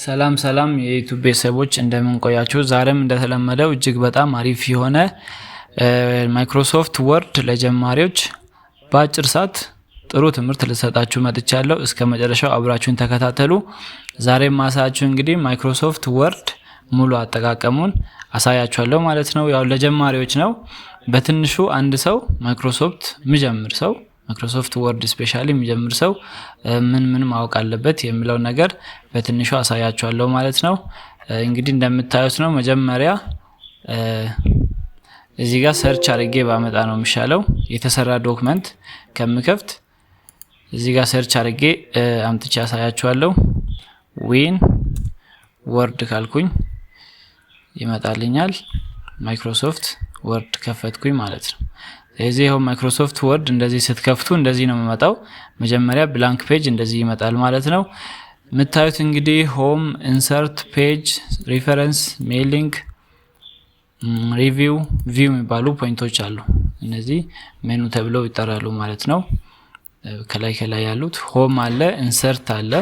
ሰላም የዩቲዩብ ቤተሰቦች እንደምን ቆያችሁ? ዛሬም እንደተለመደው እጅግ በጣም አሪፍ የሆነ ማይክሮሶፍት ወርድ ለጀማሪዎች በአጭር ሰዓት ጥሩ ትምህርት ልሰጣችሁ መጥቻለሁ። እስከ መጨረሻው አብራችሁን ተከታተሉ። ዛሬም ማሳያችሁ እንግዲህ ማይክሮሶፍት ወርድ ሙሉ አጠቃቀሙን አሳያችኋለሁ ማለት ነው። ያው ለጀማሪዎች ነው። በትንሹ አንድ ሰው ማይክሮሶፍት ወርድ ስፔሻሊ የሚጀምር ሰው ምን ማወቅ አለበት የሚለው ነገር በትንሹ አሳያችኋለሁ ማለት ነው። እንግዲህ እንደምታዩት ነው። መጀመሪያ እዚህ ጋር ሰርች አድርጌ ባመጣ ነው የሚሻለው። የተሰራ ዶክመንት ከምከፍት እዚህ ጋር ሰርች አድርጌ አምጥቼ አሳያችኋለሁ። ዊን ወርድ ካልኩኝ ይመጣልኛል። ማይክሮሶፍት ወርድ ከፈትኩኝ ማለት ነው። ስለዚህ ይሄው ማይክሮሶፍት ወርድ እንደዚህ ስትከፍቱ እንደዚህ ነው የሚመጣው። መጀመሪያ ብላንክ ፔጅ እንደዚህ ይመጣል ማለት ነው። የምታዩት እንግዲህ ሆም፣ ኢንሰርት፣ ፔጅ፣ ሪፈረንስ፣ ሜሊንግ፣ ሪቪው፣ ቪው የሚባሉ ፖይንቶች አሉ። እነዚህ ሜኑ ተብለው ይጠራሉ ማለት ነው። ከላይ ያሉት ሆም አለ፣ ኢንሰርት አለ፣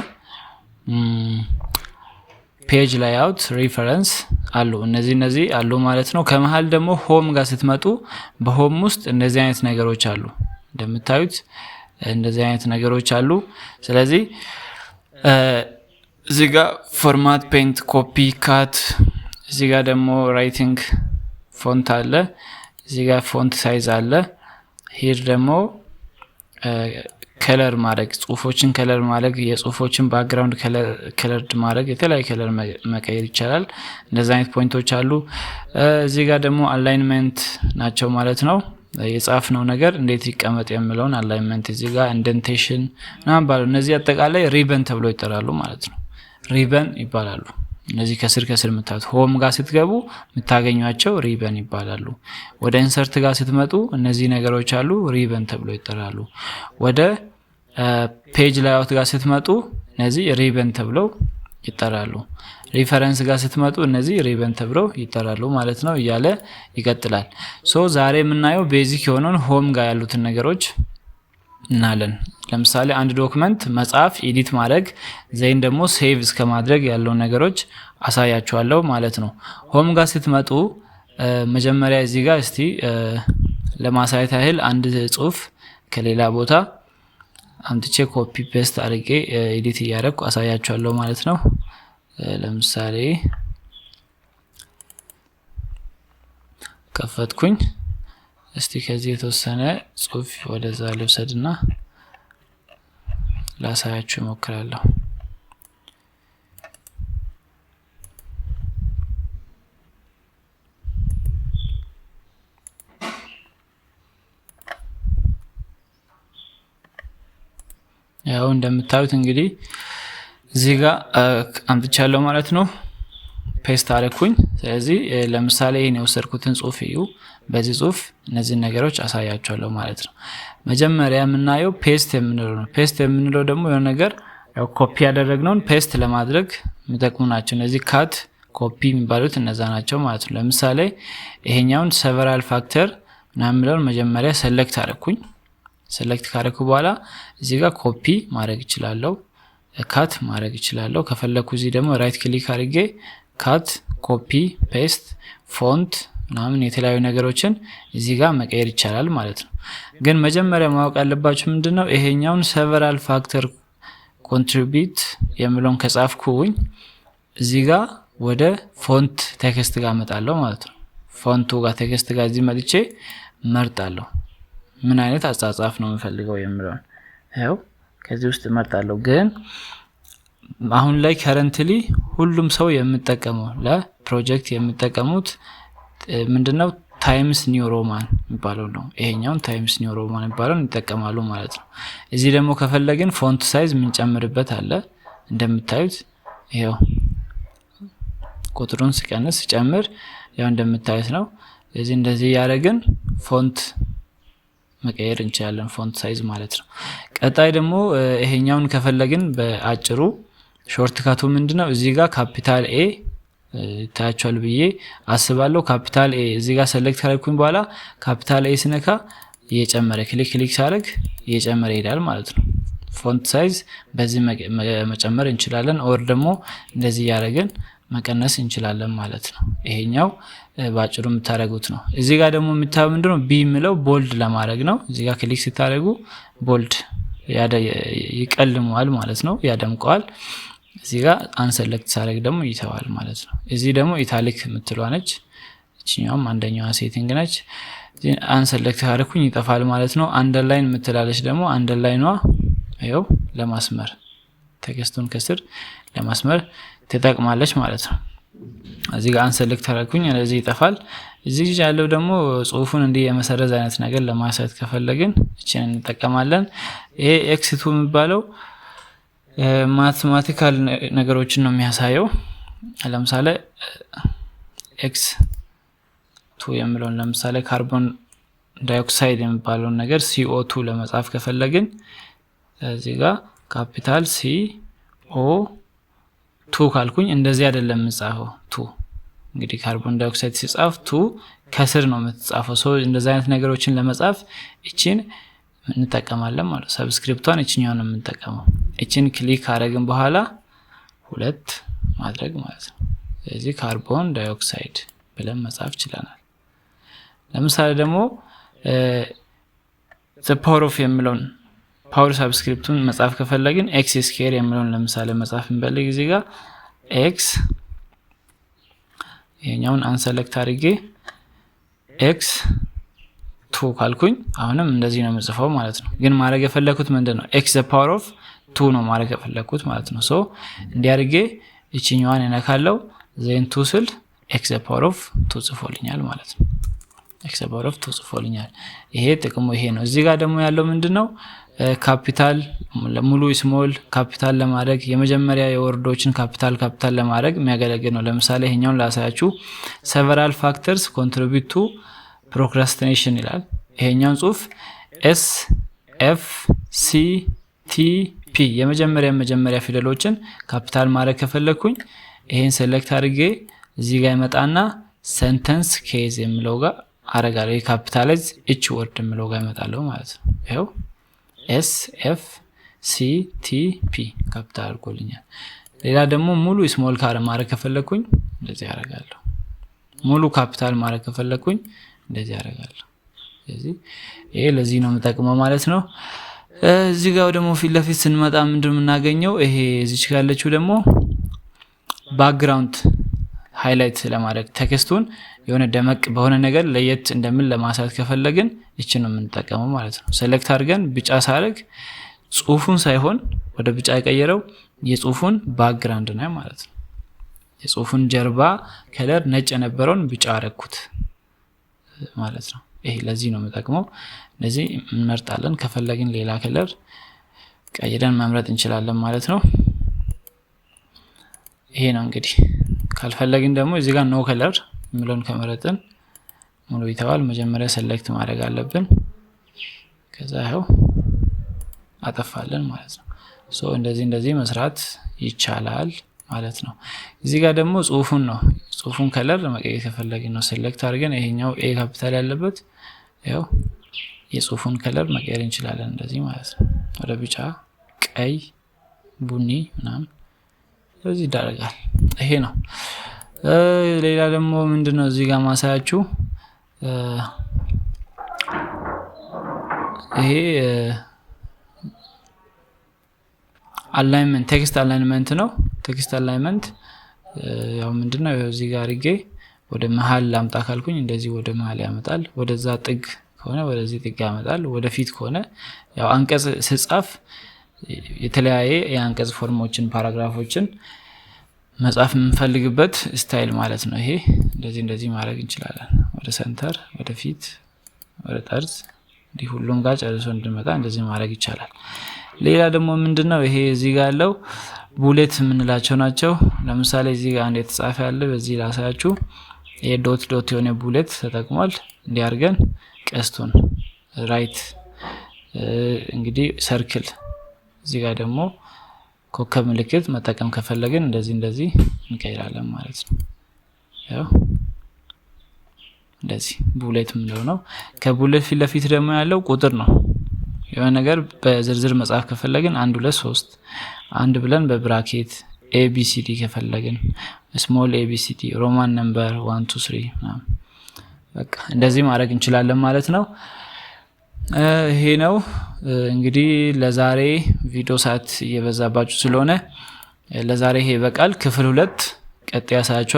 ፔጅ ላይአውት፣ ሪፈረንስ አሉ። እነዚህ አሉ ማለት ነው። ከመሃል ደግሞ ሆም ጋር ስትመጡ በሆም ውስጥ እንደዚህ አይነት ነገሮች አሉ። እንደምታዩት እንደዚህ አይነት ነገሮች አሉ። ስለዚህ እዚህ ጋር ፎርማት፣ ፔንት፣ ኮፒ፣ ካት፣ እዚህ ጋር ደግሞ ራይቲንግ ፎንት አለ። እዚህ ጋር ፎንት ሳይዝ አለ። ሂር ደግሞ ከለር ማድረግ፣ ጽሁፎችን ከለር ማድረግ፣ የጽሁፎችን ባክግራውንድ ከለርድ ማድረግ፣ የተለያየ ከለር መቀየር ይቻላል። እንደዚህ አይነት ፖይንቶች አሉ። እዚህ ጋር ደግሞ አላይንመንት ናቸው ማለት ነው። የጻፍነው ነገር እንዴት ይቀመጥ የሚለውን አላይንመንት፣ እዚህ ጋር ኢንደንቴሽን ምናምን ባሉ እነዚህ አጠቃላይ ሪበን ተብሎ ይጠራሉ ማለት ነው። ሪበን ይባላሉ። እነዚህ ከስር የምታዩት ሆም ጋር ስትገቡ የምታገኟቸው ሪበን ይባላሉ። ወደ ኢንሰርት ጋር ስትመጡ እነዚህ ነገሮች አሉ፣ ሪበን ተብሎ ይጠራሉ። ወደ ፔጅ ላይአውት ጋር ስትመጡ እነዚህ ሪበን ተብለው ይጠራሉ። ሪፈረንስ ጋር ስትመጡ እነዚህ ሪበን ተብለው ይጠራሉ ማለት ነው። እያለ ይቀጥላል። ዛሬ የምናየው ቤዚክ የሆነውን ሆም ጋር ያሉትን ነገሮች እናለን። ለምሳሌ አንድ ዶክመንት መጻፍ፣ ኤዲት ማድረግ፣ ዘይን ደግሞ ሴቭ እስከ ማድረግ ያለው ነገሮች አሳያችኋለሁ ማለት ነው። ሆም ጋር ስትመጡ መጀመሪያ እዚህ ጋር እስቲ ለማሳየት ያህል አንድ ጽሁፍ ከሌላ ቦታ አምጥቼ ኮፒ ፔስት አድርጌ ኤዲት እያደረኩ አሳያችኋለሁ ማለት ነው። ለምሳሌ ከፈትኩኝ። እስቲ ከዚህ የተወሰነ ጽሁፍ ወደዛ ልውሰድና ላሳያችሁ እሞክራለሁ። ያው እንደምታዩት እንግዲህ እዚህ ጋር አምጥቻለሁ ማለት ነው። ፔስት አደረኩኝ። ስለዚህ ለምሳሌ ይሄን የወሰድኩትን ጽሁፍ እዩ። በዚህ ጽሁፍ እነዚህ ነገሮች አሳያችኋለሁ ማለት ነው። መጀመሪያ የምናየው ፔስት የምንለው ነው። ፔስት የምንለው ደግሞ የሆነ ነገር ያው ኮፒ ያደረግነውን ፔስት ለማድረግ የሚጠቅሙ ናቸው። እነዚህ ካት፣ ኮፒ የሚባሉት እነዛ ናቸው ማለት ነው። ለምሳሌ ይሄኛውን ሰቨራል ፋክተር ምናምን የሚለውን መጀመሪያ ሰሌክት አደረኩኝ። ሰሌክት ካደረኩ በኋላ እዚህ ጋር ኮፒ ማድረግ እችላለሁ፣ ካት ማድረግ እችላለሁ። ከፈለኩ እዚህ ደግሞ ራይት ክሊክ አድርጌ ካት፣ ኮፒ፣ ፔስት፣ ፎንት ምናምን የተለያዩ ነገሮችን እዚህ ጋር መቀየር ይቻላል ማለት ነው። ግን መጀመሪያ ማወቅ ያለባችሁ ምንድነው ይሄኛውን ሰቨራል ፋክተር ኮንትሪቢዩት የሚለውን ከጻፍኩኝ እዚህ ጋር ወደ ፎንት ቴክስት ጋር መጣለሁ ማለት ነው። ፎንቱ ጋር ቴክስት ጋር እዚህ መጥቼ መርጣለሁ ምን አይነት አጻጻፍ ነው የምፈልገው የሚለውን ያው ከዚህ ውስጥ መርጣለሁ። ግን አሁን ላይ ከረንትሊ ሁሉም ሰው የሚጠቀመው ለፕሮጀክት የሚጠቀሙት ምንድነው ታይምስ ኒው ሮማን የሚባለው ነው። ይሄኛውን ታይምስ ኒው ሮማን የሚባለውን ይጠቀማሉ ማለት ነው። እዚህ ደግሞ ከፈለግን ፎንት ሳይዝ የምንጨምርበት አለ። እንደምታዩት ይሄው ቁጥሩን ስቀንስ ጨምር ያው እንደምታዩት ነው። እንደዚህ ያደረግን ፎንት መቀየር እንችላለን፣ ፎንት ሳይዝ ማለት ነው። ቀጣይ ደግሞ ይሄኛውን ከፈለግን በአጭሩ ሾርት ካቱ ምንድነው እዚህ ጋር ካፒታል ኤ ታያችኋል ብዬ አስባለሁ። ካፒታል ኤ እዚህ ጋር ሰሌክት ካደረኩኝ በኋላ ካፒታል ኤ ስነካ እየጨመረ ክሊክ ሳደርግ እየጨመረ ይሄዳል ማለት ነው። ፎንት ሳይዝ በዚህ መጨመር እንችላለን ኦር ደግሞ እንደዚህ ያደረግን መቀነስ እንችላለን ማለት ነው። ይሄኛው ባጭሩ የምታደርጉት ነው። እዚህ ጋር ደግሞ የምታዩ ምንድነው ቢ የሚለው ቦልድ ለማድረግ ነው። እዚህ ጋር ክሊክ ስታደርጉ ቦልድ ይቀልመዋል ማለት ነው፣ ያደምቀዋል። እዚህ ጋር አንሰለክት ሳደርግ ደግሞ ይተዋል ማለት ነው። እዚህ ደግሞ ኢታሊክ የምትለዋ ነች፣ እቺኛውም አንደኛዋ ሴቲንግ ነች። አንሰለክት ካደረኩኝ ይጠፋል ማለት ነው። አንደርላይን የምትላለች ደግሞ አንደርላይኗ ይኸው ለማስመር ቴክስቱን ከስር ለማስመር ትጠቅማለች ማለት ነው። እዚህ ጋር አንሰለክት ካደረኩኝ እንደዚህ ይጠፋል። እዚህ ያለው ደግሞ ጽሁፉን እንዲህ የመሰረዝ አይነት ነገር ለማሳየት ከፈለግን እቺን እንጠቀማለን። ይሄ ኤክስ2 የሚባለው ማቴማቲካል ነገሮችን ነው የሚያሳየው። ለምሳሌ ኤክስ2 የሚለውን ለምሳሌ ካርቦን ዳይኦክሳይድ የሚባለውን ነገር CO2 ለመጻፍ ከፈለግን እዚህ ጋር ካፒታል CO2 ካልኩኝ እንደዚህ አይደለም የምጻፈው 2 እንግዲህ ካርቦን ዳይኦክሳይድ ሲጻፍ 2 ከስር ነው የምትጻፈው። ሶ እንደዚህ አይነት ነገሮችን ለመጻፍ እቺን እንጠቀማለን ማለት ሰብስክሪፕቷን እቺኛውን ነው የምንጠቀመው። እቺን ክሊክ አደረግን በኋላ 2 ማድረግ ማለት ነው። ስለዚህ ካርቦን ዳይኦክሳይድ ብለን መጻፍ ይችላል። ለምሳሌ ደግሞ the power of የሚለውን ፓወር ሰብስክሪፕቱን መጻፍ ከፈለግን ኤክስ ስኩዌር የሚለውን ለምሳሌ መጻፍ እንፈልግ እዚህ ጋር ኤክስ ይሄኛውን አንሰለክት አድርጌ x2 ካልኩኝ አሁንም እንደዚህ ነው የምጽፈው ማለት ነው። ግን ማድረግ የፈለኩት ምንድነው x the power of 2 ነው ማድረግ የፈለኩት ማለት ነው። ሶ እንዲያርጌ እቺኛዋን እነካለው ዜን 2 ስል x the power of 2 ጽፎልኛል ማለት ነው። x the power of 2 ጽፎልኛል። ይሄ ጥቅሙ ይሄ ነው። እዚህ ጋር ደግሞ ያለው ምንድነው ካፒታል ሙሉ ስሞል ካፒታል ለማድረግ የመጀመሪያ የወርዶችን ካፒታል ለማድረግ የሚያገለግል ነው። ለምሳሌ ይሄኛውን ላሳያችሁ several factors contribute to procrastination ይላል። ይሄኛውን ጽሁፍ SFCTP የመጀመሪያ ፊደሎችን ካፒታል ማድረግ ከፈለኩኝ ይሄን ሴሌክት አድርጌ እዚህ ጋር ይመጣና sentence case የሚለው ጋር አረጋለሁ። የካፒታላይዝ each word የሚለው ጋር ይመጣለው ማለት ነው። ይሄው SFCTP ካፒታል አድርጎልኛል። ሌላ ደግሞ ሙሉ ስሞል ካር ማድረግ ከፈለኩኝ እንደዚህ አደርጋለሁ። ሙሉ ካፒታል ማድረግ ከፈለኩኝ እንደዚህ አደርጋለሁ። ስለዚህ ይሄ ለዚህ ነው የምጠቅመው ማለት ነው። እዚህ ጋር ደግሞ ፊት ለፊት ስንመጣ ምንድነው የምናገኘው? ይሄ እዚች ጋር ያለችው ደግሞ ባክግራውንድ ሃይላይት ለማድረግ ቴክስቱን የሆነ ደመቅ በሆነ ነገር ለየት እንደምን ለማሳየት ከፈለግን እቺን ነው የምንጠቀመው ማለት ነው። ሴሌክት አድርገን ቢጫ ሳደርግ ጽሁፉን ሳይሆን ወደ ቢጫ የቀየረው የጽሁፉን ባክግራውንድ ነው ማለት ነው። የጽሁፉን ጀርባ ከለር ነጭ የነበረውን ቢጫ አረኩት ማለት ነው። ይሄ ለዚህ ነው የምጠቅመው። ለዚህ እንመርጣለን። ከፈለግን ሌላ ከለር ቀይረን መምረጥ እንችላለን ማለት ነው። ይሄ ነው እንግዲህ። ካልፈለግን ደግሞ እዚህ ጋር ኖ ከለር የሚለውን ከመረጥን ሙሉ ይተዋል። መጀመሪያ ሴሌክት ማድረግ አለብን። ከዛ ይሄው አጠፋለን ማለት ነው። ሶ እንደዚህ መስራት ይቻላል ማለት ነው። እዚህ ጋር ደግሞ ጽሁፉን ከለር መቀየር ከፈለግን ነው ሴሌክት አድርገን ይሄኛው ኤ ካፒታል ያለበት ይሄው የጽሁፉን ከለር መቀየር እንችላለን እንደዚህ ማለት ነው። ወደ ቢጫ፣ ቀይ፣ ቡኒ ምናምን ስለዚህ ይዳረጋል። ይሄ ነው። ሌላ ደግሞ ምንድነው እዚህ ጋር ማሳያችሁ ይሄ አላይንመንት ቴክስት አላይንመንት ነው። ቴክስት አላይንመንት ያው ምንድነው እዚህ ጋር አድርጌ ወደ መሃል ላምጣ ካልኩኝ እንደዚህ ወደ መሃል ያመጣል። ወደዛ ጥግ ከሆነ ወደዚህ ጥግ ያመጣል። ወደፊት ከሆነ ያው አንቀጽ ስጻፍ የተለያየ የአንቀጽ ፎርሞችን ፓራግራፎችን መጻፍ የምንፈልግበት ስታይል ማለት ነው። ይሄ እንደዚህ ማድረግ እንችላለን። ወደ ሰንተር፣ ወደ ፊት፣ ወደ ጠርዝ እንዲህ ሁሉም ጋር ጨርሶ እንድንመጣ እንደዚህ ማድረግ ይቻላል። ሌላ ደግሞ ምንድነው ይሄ እዚህ ጋር ያለው ቡሌት የምንላቸው ናቸው። ለምሳሌ እዚህ ጋር አንድ የተጻፈ ያለ በዚህ ላሳያችሁ። ይሄ ዶት የሆነ ቡሌት ተጠቅሟል። እንዲያርገን ቀስቱን ራይት እንግዲህ ሰርክል እዚህ ጋር ደግሞ ኮከብ ምልክት መጠቀም ከፈለግን እንደዚህ እንቀይራለን ማለት ነው። ያው እንደዚህ ቡሌት ምንለው ነው። ከቡሌት ፊት ለፊት ደግሞ ያለው ቁጥር ነው። የሆነ ነገር በዝርዝር መጻፍ ከፈለግን 1 2 3 አንድ ብለን በብራኬት ABCD ከፈለግን ስሞል ABCD ሮማን ነምበር 1 2 3 በቃ እንደዚህ ማድረግ እንችላለን ማለት ነው። ይሄ ነው እንግዲህ ለዛሬ ቪዲዮ ሰዓት እየበዛባችሁ ስለሆነ ለዛሬ ይሄ በቃል ክፍል 2 ቀጣይ ያሳያችኋል።